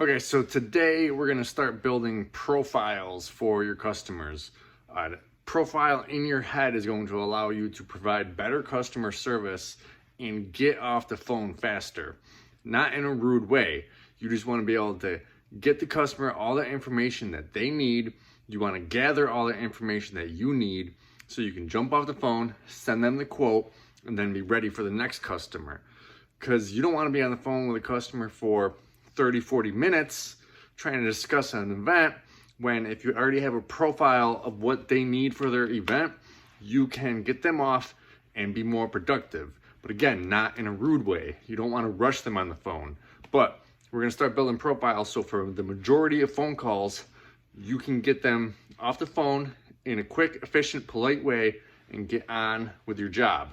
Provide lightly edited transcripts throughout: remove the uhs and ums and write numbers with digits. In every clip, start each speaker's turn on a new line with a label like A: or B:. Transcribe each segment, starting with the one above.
A: Okay, so today we're gonna start building profiles for your customers. Profile in your head is going to allow you to provide better customer service and get off the phone faster. Not in a rude way. You just wanna be able to get the customer all the information that they need. You wanna gather all the information that you need so you can jump off the phone, send them the quote, and then be ready for the next customer. Because you don't wanna be on the phone with a customer for 30, 40 minutes trying to discuss an event when if you already have a profile of what they need for their event, you can get them off and be more productive. But again, not in a rude way. You don't want to rush them on the phone. But we're going to start building profiles so for the majority of phone calls, you can get them off the phone in a quick, efficient, polite way and get on with your job.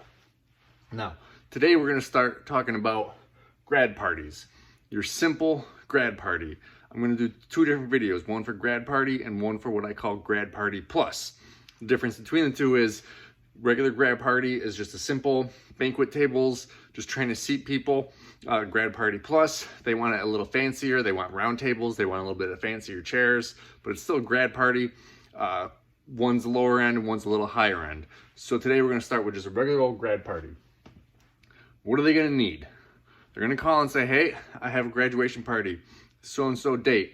A: Now, today we're going to start talking about grad parties. Your simple grad party. I'm going to do two different videos, one for grad party and one for what I call grad party plus. The difference between the two is regular grad party is just a simple banquet tables, just trying to seat people. Grad party plus, they want it a little fancier. They want round tables. They want a little bit of fancier chairs, but it's still a grad party. One's the lower end and one's a little higher end. So today we're going to start with just a regular old grad party. What are they going to need? They're gonna call and say, hey, I have a graduation party, so-and-so date.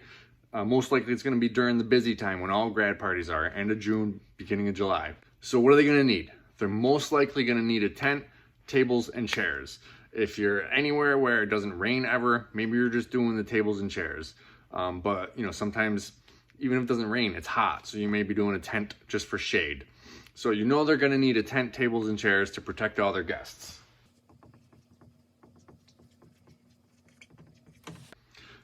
A: Most likely it's gonna be during the busy time when all grad parties are, end of June, beginning of July. So what are they gonna need? They're most likely gonna need a tent, tables, and chairs. If you're anywhere where it doesn't rain ever, maybe you're just doing the tables and chairs. But sometimes, even if it doesn't rain, it's hot, so you may be doing a tent just for shade. So they're gonna need a tent, tables, and chairs to protect all their guests.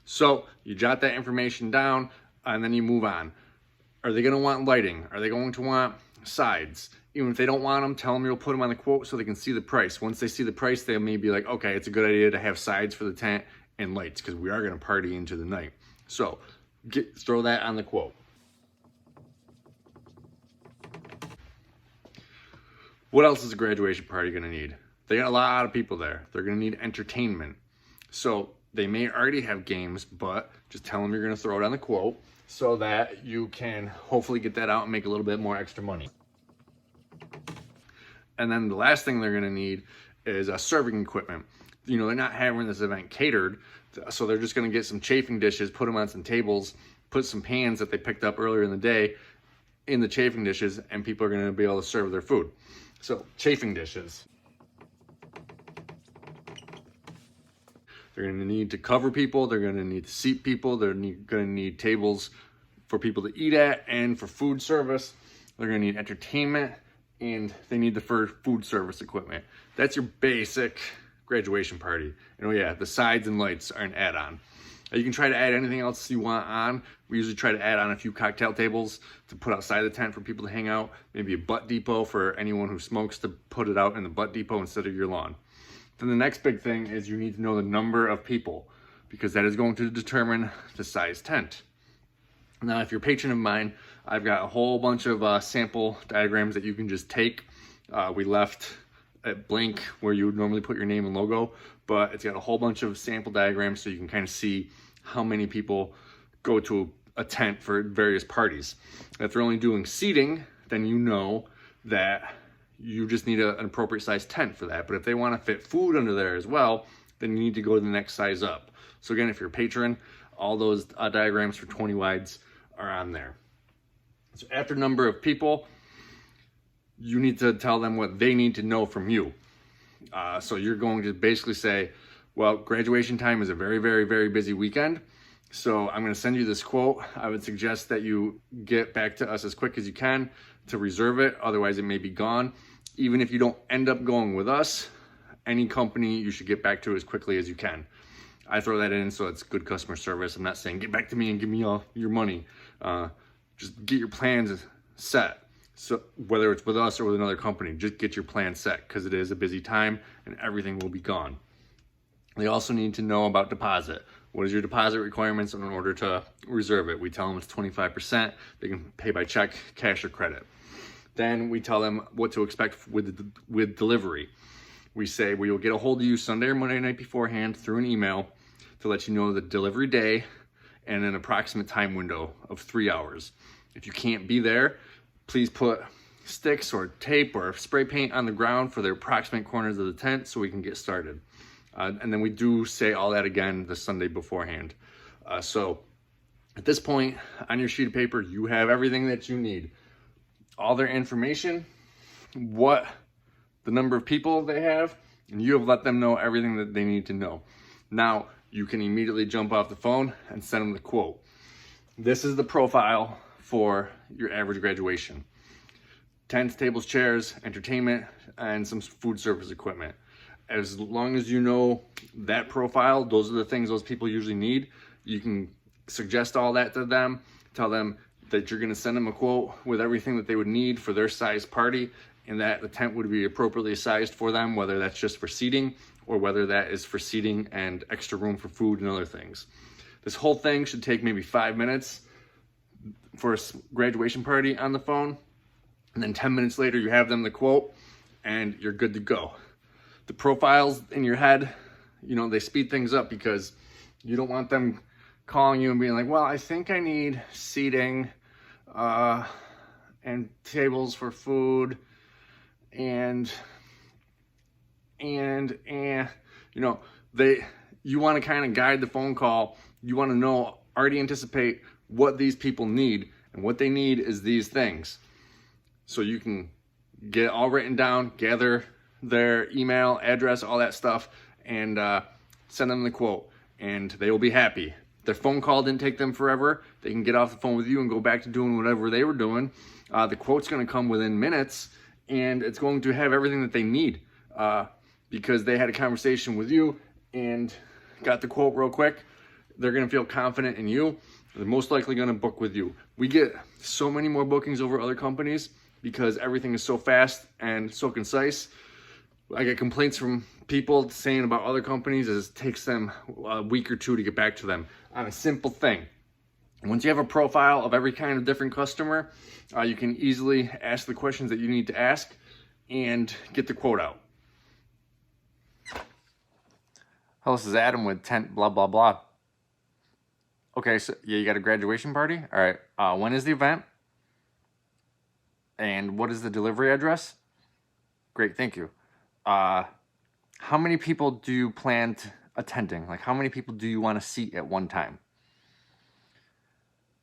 A: So you jot that information down and then you move on. Are they going to want lighting? Are they going to want sides? Even if they don't want them, tell them you'll put them on the quote so they can see the price. Once they see the price, they may be like, okay, it's a good idea to have sides for the tent and lights because we are going to party into the night. So throw that on the quote. What else is a graduation party going to need? They got a lot of people there. They're going to need entertainment. So they may already have games, but just tell them you're going to throw it on the quote so that you can hopefully get that out and make a little bit more extra money. And then the last thing they're going to need is serving equipment. They're not having this event catered, so they're just going to get some chafing dishes, put them on some tables, put some pans that they picked up earlier in the day in the chafing dishes, and people are going to be able to serve their food. So chafing dishes. They're going to need to cover people. They're going to need to seat people. They're going to need tables for people to eat at and for food service. They're going to need entertainment, and they need the food service equipment. That's your basic graduation party. And oh yeah, the sides and lights are an add-on. You can try to add anything else you want on. We usually try to add on a few cocktail tables to put outside the tent for people to hang out. Maybe a butt depot for anyone who smokes to put it out in the butt depot instead of your lawn. Then the next big thing is you need to know the number of people because that is going to determine the size tent. Now, if you're a patron of mine, I've got a whole bunch of sample diagrams that you can just take. We left it blank where you would normally put your name and logo, but it's got a whole bunch of sample diagrams so you can kind of see how many people go to a tent for various parties. If they're only doing seating, then you know that you just need an appropriate size tent for that. But if they want to fit food under there as well, then you need to go to the next size up. So again, if you're a patron, all those diagrams for 20 wides are on there. So after number of people, you need to tell them what they need to know from you. So you're going to basically say, well, graduation time is a very, very, very busy weekend. So I'm going to send you this quote. I would suggest that you get back to us as quick as you can to reserve it. Otherwise, it may be gone. Even if you don't end up going with us, any company you should get back to as quickly as you can. I throw that in so it's good customer service. I'm not saying get back to me and give me all your money. Just get your plans set. So whether it's with us or with another company, just get your plan set because it is a busy time and everything will be gone. They also need to know about deposit. What is your deposit requirements in order to reserve it? We tell them it's 25%. They can pay by check, cash, or credit. Then we tell them what to expect with delivery. We say we will get a hold of you Sunday or Monday night beforehand through an email to let you know the delivery day, and an approximate time window of 3 hours. If you can't be there, please put sticks or tape or spray paint on the ground for the approximate corners of the tent so we can get started. And then we do say all that again the Sunday beforehand. So at this point on your sheet of paper, you have everything that you need. All their information, what the number of people they have, and you have let them know everything that they need to know. Now you can immediately jump off the phone and send them the quote. This is the profile for your average graduation. Tents, tables, chairs, entertainment, and some food service equipment. As long as you know that profile, those are the things those people usually need. You can suggest all that to them, tell them that you're gonna send them a quote with everything that they would need for their size party, and that the tent would be appropriately sized for them, whether that's just for seating or whether that is for seating and extra room for food and other things. This whole thing should take maybe 5 minutes for a graduation party on the phone, and then 10 minutes later you have them the quote and you're good to go. The profiles in your head, they speed things up because you don't want them calling you and being like, well, I think I need seating and tables for food and you want to kind of guide the phone call. You want to already anticipate what these people need, and what they need is these things. So you can get it all written down, gather their email, address, all that stuff, and send them the quote, and they will be happy. Their phone call didn't take them forever. They can get off the phone with you and go back to doing whatever they were doing. The quote's going to come within minutes, and it's going to have everything that they need because they had a conversation with you and got the quote real quick. They're going to feel confident in you. They're most likely going to book with you. We get so many more bookings over other companies because everything is so fast and so concise. I get complaints from people saying about other companies is it takes them a week or two to get back to them on a simple thing. Once you have a profile of every kind of different customer, you can easily ask the questions that you need to ask and get the quote out. Hello, this is Adam with tent blah blah blah. Okay, so yeah, you got a graduation party? All right, when is the event? And what is the delivery address? Great, thank you. How many people do you plan attending? Like, how many people do you want to seat at one time?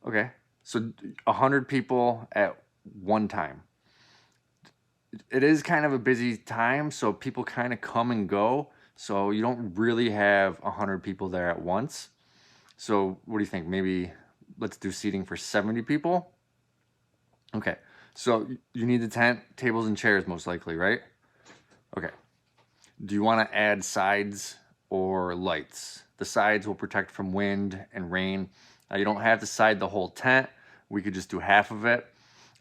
A: Okay, so 100 people at one time. It is kind of a busy time, so people kind of come and go. So you don't really have 100 people there at once. So what do you think? Maybe let's do seating for 70 people? Okay, so you need the tent, tables, and chairs most likely, right? Okay. Do you want to add sides or lights? The sides will protect from wind and rain. You don't have to side the whole tent. We could just do half of it.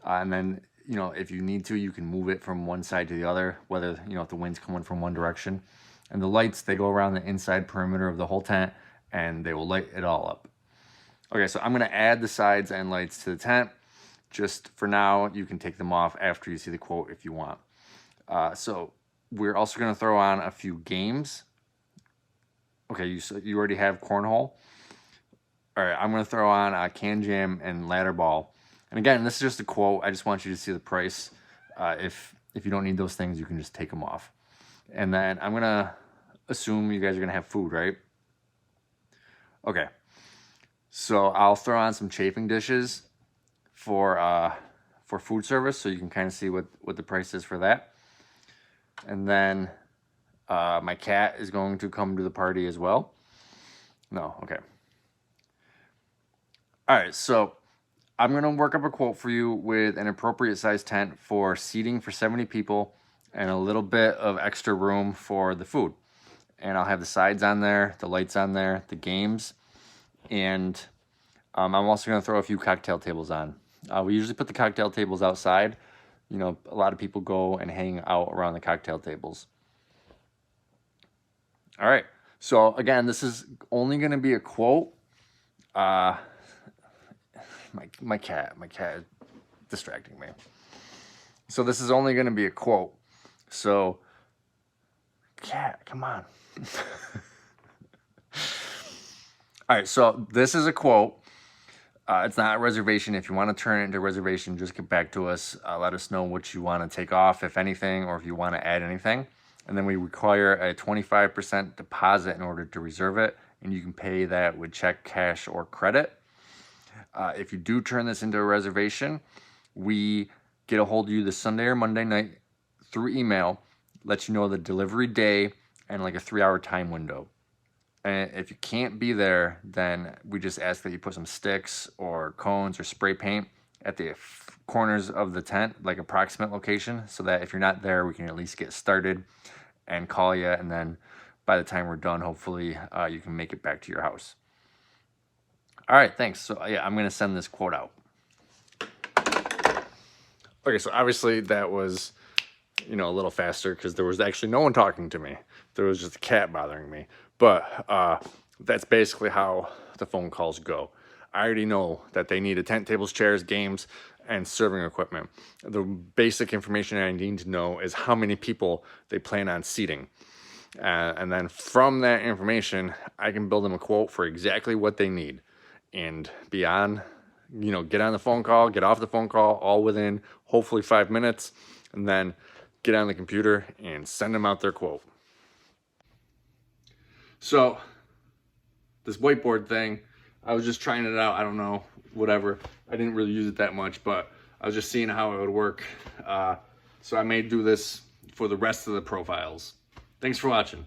A: And then, if you need to, you can move it from one side to the other, whether, if the wind's coming from one direction. And the lights, they go around the inside perimeter of the whole tent, and they will light it all up. Okay, so I'm going to add the sides and lights to the tent. Just for now, you can take them off after you see the quote if you want. So we're also going to throw on a few games. Okay, you already have cornhole. All right, I'm going to throw on a can jam and ladder ball. And again, this is just a quote. I just want you to see the price. If you don't need those things, you can just take them off. And then I'm going to assume you guys are going to have food, right? Okay. So I'll throw on some chafing dishes for food service, so you can kind of see what the price is for that. And then my cat is going to come to the party as well. No, okay. All right, so I'm going to work up a quote for you with an appropriate size tent for seating for 70 people and a little bit of extra room for the food. And I'll have the sides on there, the lights on there, the games, and I'm also going to throw a few cocktail tables on. We usually put the cocktail tables outside. A lot of people go and hang out around the cocktail tables. All right, so again, this is only going to be a quote. My cat is distracting me. So this is only going to be a quote. So, cat, come on. All right, so this is a quote. It's not a reservation. If you want to turn it into a reservation, just get back to us. Let us know what you want to take off, if anything, or if you want to add anything. And then we require a 25% deposit in order to reserve it. And you can pay that with check, cash, or credit. If you do turn this into a reservation, we get a hold of you this Sunday or Monday night through email, let you know the delivery day and like a 3-hour time window. And if you can't be there, then we just ask that you put some sticks or cones or spray paint at the corners of the tent, like approximate location, so that if you're not there, we can at least get started and call you. And then by the time we're done, hopefully you can make it back to your house. All right, thanks. So yeah, I'm gonna send this quote out. Okay, so obviously that was, a little faster because there was actually no one talking to me. There was just a cat bothering me. But that's basically how the phone calls go. I already know that they need a tent, tables, chairs, games, and serving equipment. The basic information I need to know is how many people they plan on seating. And then from that information, I can build them a quote for exactly what they need. And beyond, get on the phone call, get off the phone call, all within hopefully 5 minutes, and then get on the computer and send them out their quote. So this whiteboard thing, I was just trying it out. I don't know, whatever. I didn't really use it that much, but I was just seeing how it would work. So I may do this for the rest of the profiles. Thanks for watching.